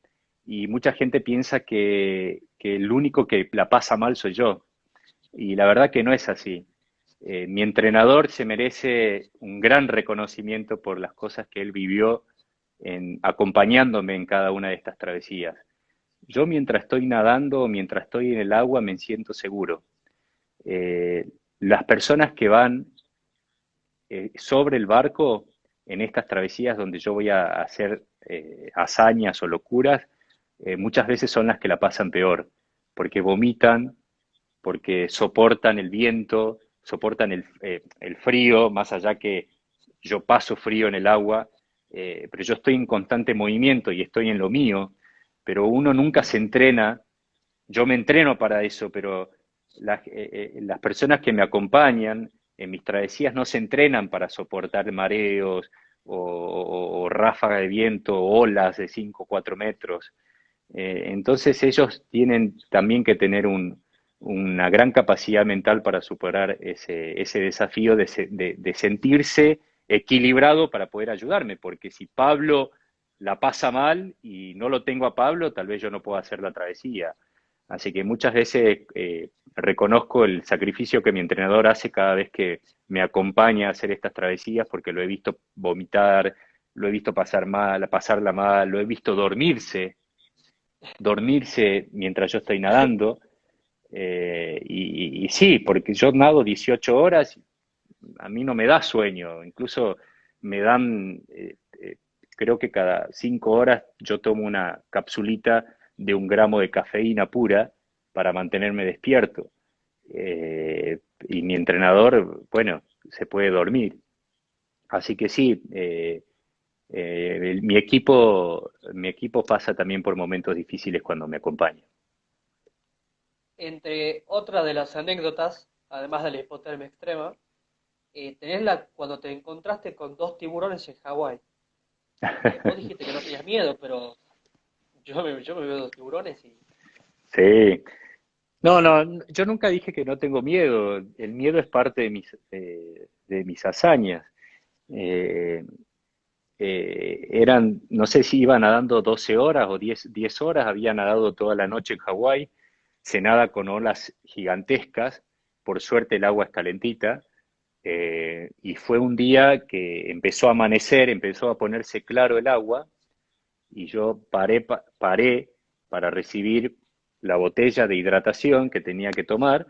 y mucha gente piensa que el único que la pasa mal soy yo y la verdad que no es así. Mi entrenador se merece un gran reconocimiento por las cosas que él vivió acompañándome en cada una de estas travesías. Yo mientras estoy nadando, mientras estoy en el agua, me siento seguro. Las personas que van sobre el barco en estas travesías donde yo voy a hacer hazañas o locuras, muchas veces son las que la pasan peor, porque vomitan, porque soportan el viento, soportan el frío, más allá que yo paso frío en el agua, pero yo estoy en constante movimiento y estoy en lo mío, pero uno nunca se entrena, yo me entreno para eso, pero las personas que me acompañan en mis travesías no se entrenan para soportar mareos o ráfaga de viento, o olas de 5 o 4 metros. Entonces ellos tienen también que tener una gran capacidad mental para superar ese desafío de sentirse equilibrado para poder ayudarme, porque si Pablo la pasa mal y no lo tengo a Pablo, tal vez yo no pueda hacer la travesía. Así que muchas veces reconozco el sacrificio que mi entrenador hace cada vez que me acompaña a hacer estas travesías, porque lo he visto vomitar, lo he visto pasarla mal, lo he visto dormirse mientras yo estoy nadando. Y sí, porque yo nado 18 horas a mí no me da sueño, incluso me dan, creo que cada 5 horas yo tomo una capsulita de 1 gramo de cafeína pura para mantenerme despierto. Y mi entrenador, bueno, se puede dormir. Así que sí, mi equipo pasa también por momentos difíciles cuando me acompaña.
Entre otras de las anécdotas, además de la hipotermia extrema, tenés cuando te encontraste con dos tiburones en Hawái. Vos dijiste que no tenías miedo, pero yo me veo dos tiburones y...
Sí. No, no, yo nunca dije que no tengo miedo. El miedo es parte de mis hazañas. Eh, no sé si iba nadando 12 horas o 10 horas, había nadado toda la noche en Hawái, se nada con olas gigantescas, por suerte el agua es calentita, y fue un día que empezó a amanecer, empezó a ponerse claro el agua, y yo paré para recibir la botella de hidratación que tenía que tomar,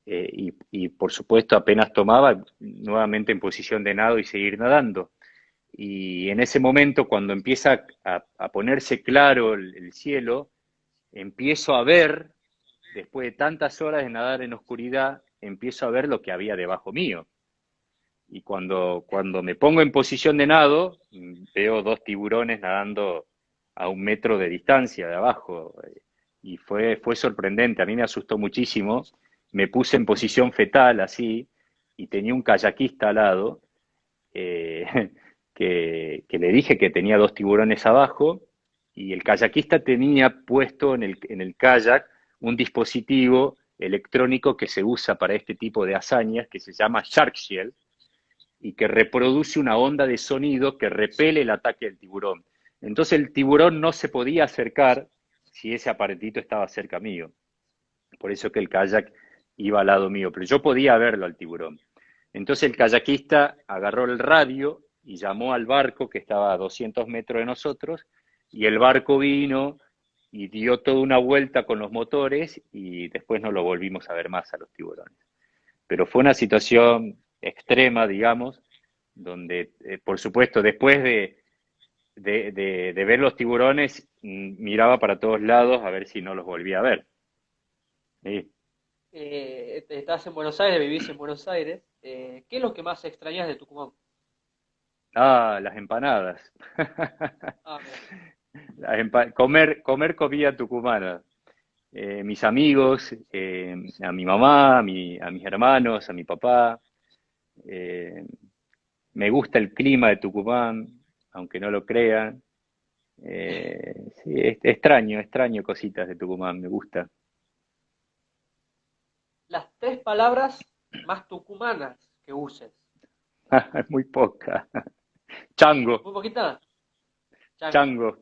y por supuesto apenas tomaba, nuevamente en posición de nado y seguir nadando. Y en ese momento, cuando empieza a ponerse claro el cielo, empiezo a ver, después de tantas horas de nadar en oscuridad, empiezo a ver lo que había debajo mío. Y cuando me pongo en posición de nado, veo dos tiburones nadando a 1 metro de distancia de abajo. Y fue sorprendente, a mí me asustó muchísimo. Me puse en posición fetal así, y tenía un kayakista al lado, eh, que le dije que tenía dos tiburones abajo, y el kayakista tenía puesto en el kayak un dispositivo electrónico que se usa para este tipo de hazañas, que se llama Shark Shell, y que reproduce una onda de sonido que repele el ataque del tiburón. Entonces el tiburón no se podía acercar si ese aparatito estaba cerca mío. Por eso que el kayak iba al lado mío, pero yo podía verlo al tiburón. Entonces el kayakista agarró el radio y llamó al barco que estaba a 200 metros de nosotros, y el barco vino y dio toda una vuelta con los motores, y después no lo volvimos a ver más a los tiburones. Pero fue una situación extrema, digamos, donde, por supuesto, después de ver los tiburones, miraba para todos lados a ver si no los volvía a ver. Sí.
Estás en Buenos Aires, vivís en Buenos Aires. ¿Qué es lo que más extrañas de Tucumán?
Ah, las empanadas.
Ah, mira.
Comer comida tucumana. Mis amigos, a mi mamá, a mis hermanos, a mi papá. eh, Me gusta el clima de Tucumán, aunque no lo crean. Sí, extraño cositas de Tucumán, me gusta.
Las tres palabras más tucumanas que uses.
Es muy poca. Chango,
Muy poquita. Chango.
chango.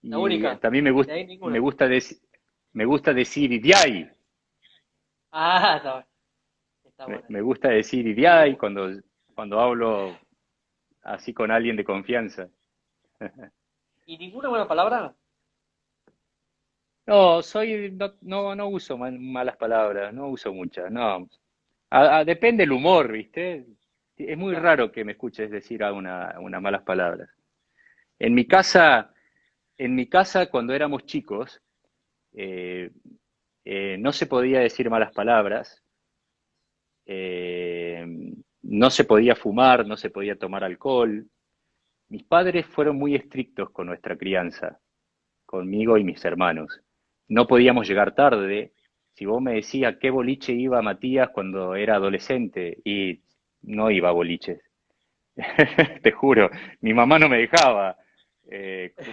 La
Y
única.
también
De ahí
me
ninguna.
gusta, me gusta decir Idiay.
Ah, está bueno. Está
Me,
buena
me
esa.
gusta decir
Y,
Idiay cuando hablo así con alguien de confianza.
y ninguna buena palabra.
No, no uso malas palabras, no uso muchas, no. Depende el humor, ¿viste? Es muy
Claro.
raro que me escuches decir unas malas palabras. En mi casa, cuando éramos chicos, eh, no se podía decir malas palabras, eh, no se podía fumar, no se podía tomar alcohol. Mis padres fueron muy estrictos con nuestra crianza, conmigo y mis hermanos. No podíamos llegar tarde. Si vos me decías qué boliche iba Matías cuando era adolescente, y no iba a boliches. Te juro, mi mamá no me dejaba.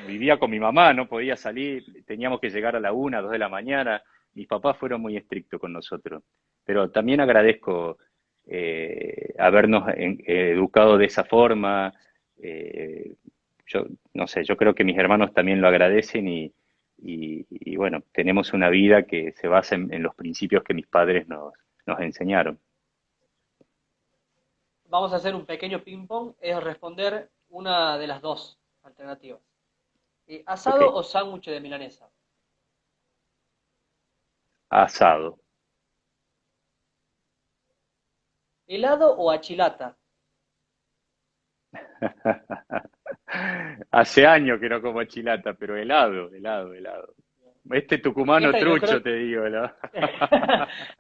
Vivía con mi mamá, no podía salir, teníamos que llegar a la 1, 2 de la mañana. Mis papás fueron muy estrictos con nosotros. Pero también agradezco habernos educado de esa forma. Eh, yo no sé, yo creo que mis hermanos también lo agradecen, y bueno, tenemos una vida que se basa en los principios que mis padres nos enseñaron.
Vamos a hacer un pequeño ping-pong. Es responder una de las dos alternativas.
Ok,
¿Asado o sándwich de milanesa?
asado.
¿Helado o achilata?
Hace años que no como chilata, pero helado, helado, helado. Este tucumano
Esta yo
trucho,
creo...
te digo, ¿no?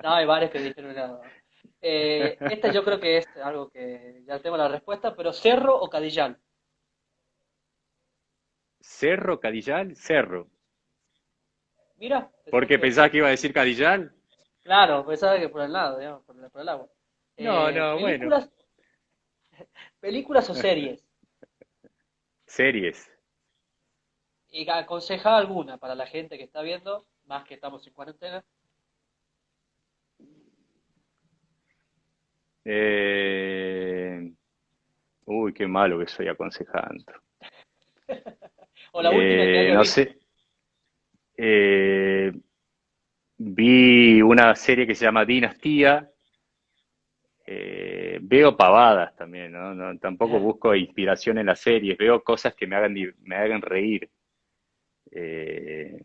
No, hay varios que dijeron helado. Esta yo creo que es algo que ya tengo la respuesta, pero ¿cerro o Cadillán?
Cerro, Cadillal, Cerro.
Mira,
¿Porque
pensaste...
pensás que iba a decir Cadillal?
Claro, pensaba que por el lado, digamos, por el agua.
No, no, bueno.
¿Películas, películas o series?
Series.
Y aconseja alguna para la gente que está viendo, más que estamos en cuarentena.
Eh, Uy, qué malo que soy aconsejando.
O la última que haya
No
visto.
sé. eh, Vi una serie que se llama Dinastía. Veo pavadas también, ¿no? Tampoco busco inspiración en las series, veo cosas que me hagan reír. Eh,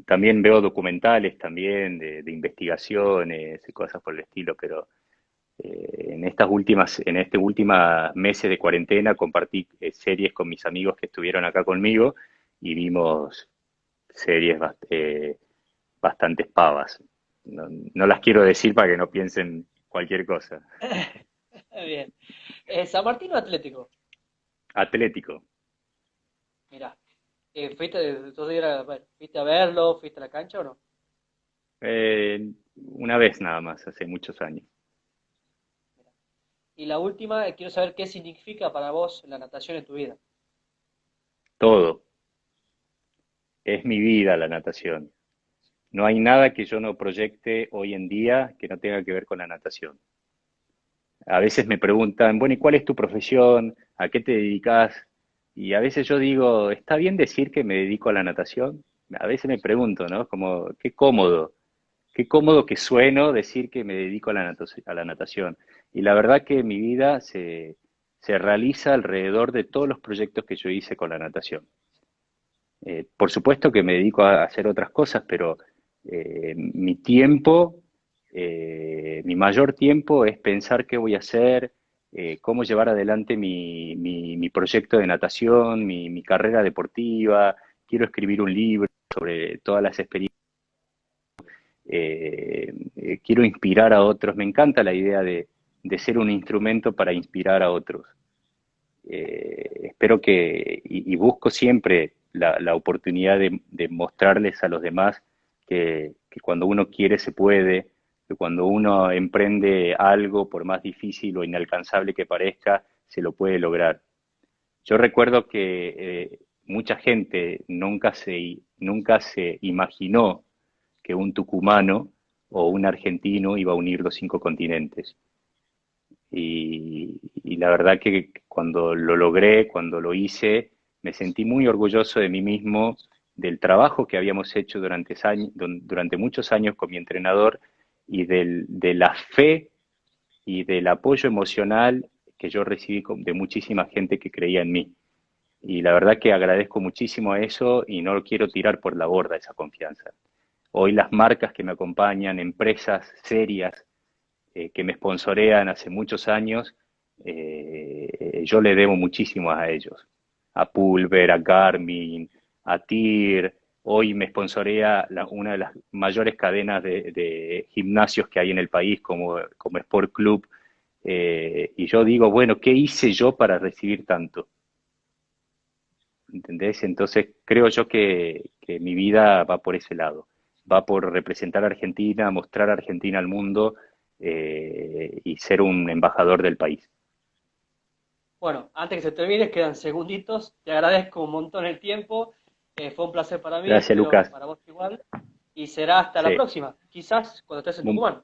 También veo documentales también de investigaciones y cosas por el estilo, pero en este últimos meses de cuarentena compartí series con mis amigos que estuvieron acá conmigo y vimos series bastantes pavas. No, no las quiero decir para que no piensen cualquier cosa.
Bien. ¿San Martín o Atlético?
Atlético.
Mira, bueno, ¿fuiste a verlo? ¿Fuiste a la cancha o no?
Una vez nada más, hace muchos años.
Mira. Y la última, quiero saber qué significa para vos la natación en tu vida.
Todo. Es mi vida la natación. No hay nada que yo no proyecte hoy en día que no tenga que ver con la natación. A veces me preguntan, bueno, ¿y cuál es tu profesión? ¿A qué te dedicas? Y a veces yo digo, ¿está bien decir que me dedico a la natación? A veces me pregunto, ¿no? Como, qué cómodo que sueno decir que me dedico a a la natación. Y la verdad que mi vida se realiza alrededor de todos los proyectos que yo hice con la natación. Por supuesto que me dedico a hacer otras cosas, pero mi tiempo, mi mayor tiempo es pensar qué voy a hacer, cómo llevar adelante mi proyecto de natación, mi carrera deportiva. Quiero escribir un libro sobre todas las experiencias. Quiero inspirar a otros. Me encanta la idea de ser un instrumento para inspirar a otros. Espero y busco siempre la oportunidad de mostrarles a los demás que cuando uno quiere se puede, que cuando uno emprende algo, por más difícil o inalcanzable que parezca, se lo puede lograr. Yo recuerdo que mucha gente nunca se imaginó que un tucumano o un argentino iba a unir los cinco continentes. Y la verdad que cuando lo logré, cuando lo hice, me sentí muy orgulloso de mí mismo, del trabajo que habíamos hecho durante muchos años con mi entrenador y de la fe y del apoyo emocional que yo recibí de muchísima gente que creía en mí. Y la verdad que agradezco muchísimo a eso y no lo quiero tirar por la borda esa confianza. Hoy las marcas que me acompañan, empresas serias que me sponsorean hace muchos años, yo le debo muchísimo a ellos. A Pulver, a Garmin, a TIR. Hoy me sponsorea una de las mayores cadenas de gimnasios que hay en el país, como Sport Club. Y yo digo, bueno, ¿qué hice yo para recibir tanto? ¿Entendés? Entonces creo yo que mi vida va por ese lado, va por representar a Argentina, mostrar a Argentina al mundo y ser un embajador del país.
Bueno, antes que se termine, quedan segunditos. Te agradezco un montón el tiempo. Fue un placer para mí,
Gracias,
espero
Lucas.
para vos igual. Y será hasta la
Sí,
próxima, quizás cuando estés en
un,
Tucumán.